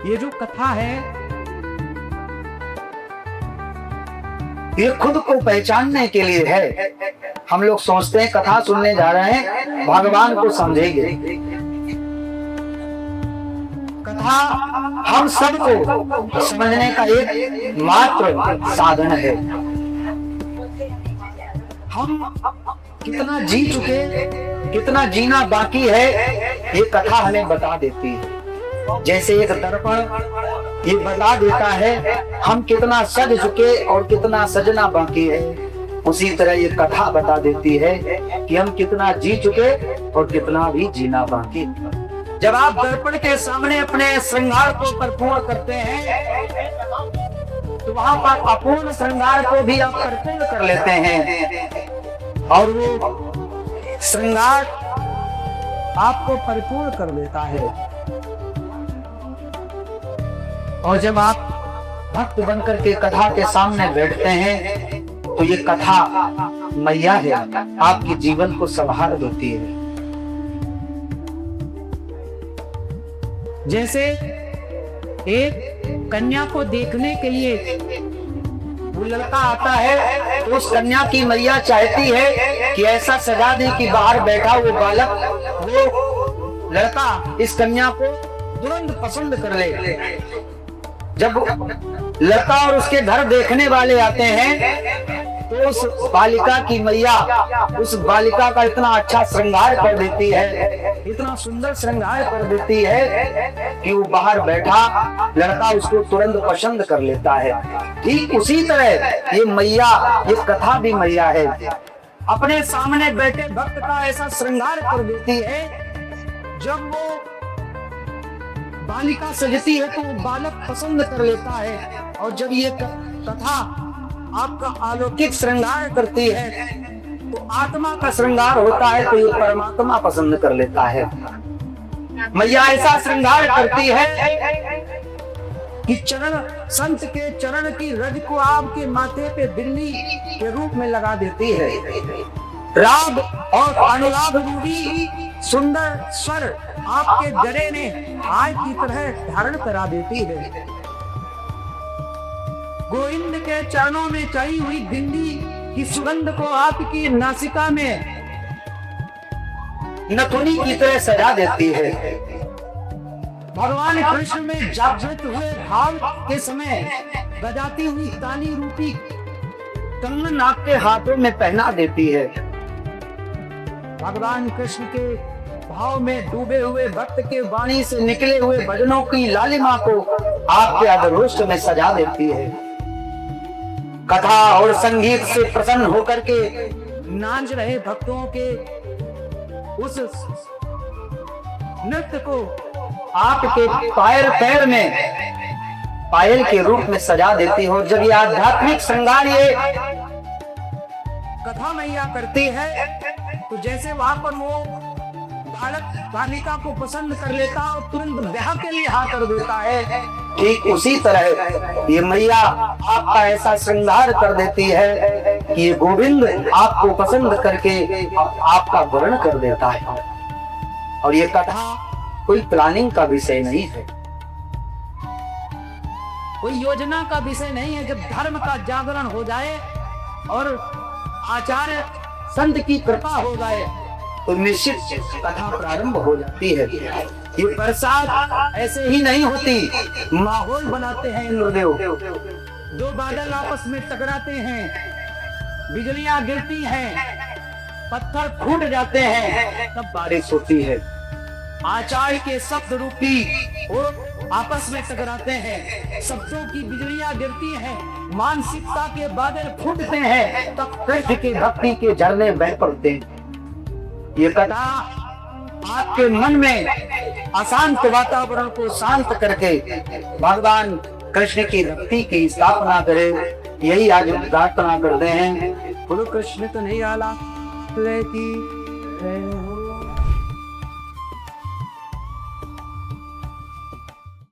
ये जो कथा है ये खुद को पहचानने के लिए है। हम लोग सोचते हैं कथा सुनने जा रहे हैं, भगवान को समझेंगे। कथा हम सबको समझने का एक मात्र साधन है। हम कितना जी चुके, कितना जीना बाकी है, ये कथा हमें बता देती है। जैसे एक दर्पण ये बता देता है हम कितना सज चुके और कितना सजना बाकी है, उसी तरह ये कथा बता देती है कि हम कितना जी चुके और कितना भी जीना बाकी। जब आप दर्पण के सामने अपने श्रृंगार को परिपूर्ण करते हैं तो वहां पर अपूर्ण श्रृंगार को भी आप परिपूर्ण कर लेते हैं और वो श्रृंगार आपको परिपूर्ण कर देता है। और जब आप भक्त बनकर के कथा के सामने बैठते हैं तो ये कथा मैया है, आपके जीवन को संभाल देती है। जैसे एक कन्या को देखने के लिए वो लड़का आता है तो उस कन्या की मैया चाहती है कि ऐसा सजा दे कि बाहर बैठा वो बालक, वो लड़का इस कन्या को तुरंत पसंद कर ले। जब लड़का और उसके घर देखने वाले आते हैं तो उस बालिका की मैया उस बालिका का इतना अच्छा श्रृंगार कर देती है, इतना सुंदर श्रृंगार कर देती है कि वो बाहर बैठा लड़का उसको तुरंत पसंद कर लेता है। ठीक उसी तरह ये मैया, ये कथा भी मैया है, अपने सामने बैठे भक्त का ऐसा श्रृंगार कर देती है। जब वो बालिका सजती है तो वो बालक पसंद कर लेता है, और जब ये कथा आपका अलौकिक श्रृंगार करती है तो आत्मा का श्रृंगार होता है तो ये परमात्मा पसंद कर लेता है। मैया ऐसा श्रृंगार करती है कि चरण, संत के चरण की रज को आपके माथे पे बिल्ली के रूप में लगा देती है। राग और अनुराग रूपी सुंदर स्वर आपके गले में आय की तरह धारण करा देती है। गोविंद के चरणों में चढ़ी हुई बिंदी की सुगंध को आपकी नासिका में नथुनी की तरह सजा देती है। भगवान कृष्ण में जागृत हुए भाव के समय बजाती हुई ताली रूपी कंगन आपके हाथों में पहना देती है। भगवान कृष्ण के भाव में डूबे हुए भक्त के वाणी से निकले हुए भजनों की लालिमा को आपके अधरोष्ट में सजा देती है। कथा और संगीत से प्रसन्न होकर के नाच रहे भक्तों के उस नृत्य को आपके पैर पैर में पायल के रूप में सजा देती हो। जब ये आध्यात्मिक श्रृंगार ये कथा मैया करती है तो जैसे वहां पर वो बालक बालिका को पसंद कर लेता और तुरंत ब्याह के लिए हाँ कर देता है, ठीक उसी तरह ये मैया आपका ऐसा श्रृंगार कर देती है कि ये गोविंद आपको पसंद करके आपका वर्ण कर देता है। और ये कथा कोई प्लानिंग का विषय नहीं है, कोई योजना का विषय नहीं है। जब धर्म का जागरण हो जाए और आचार्य संत की कृपा हो जाए तो निश्चित कथा प्रारंभ हो जाती है। ये बरसात ऐसे ही नहीं होती, माहौल बनाते हैं इंद्रदेव। दो बादल आपस में टकराते हैं, बिजलियां गिरती हैं, पत्थर फूट जाते हैं, तब बारिश होती है। आचार्य के शब्द रूपी और आपस में टकराते हैं, शब्दों की बिजलियां गिरती हैं, मानसिकता के बादल फूटते हैं, तब कृष्ण की भक्ति के झरने बह पड़ते हैं। ये कथा आपके मन में अशांत वातावरण को शांत करके भगवान कृष्ण की भक्ति की स्थापना करे, यही आज प्रार्थना करते हैं। बोलो कृष्ण तो नहीं आला की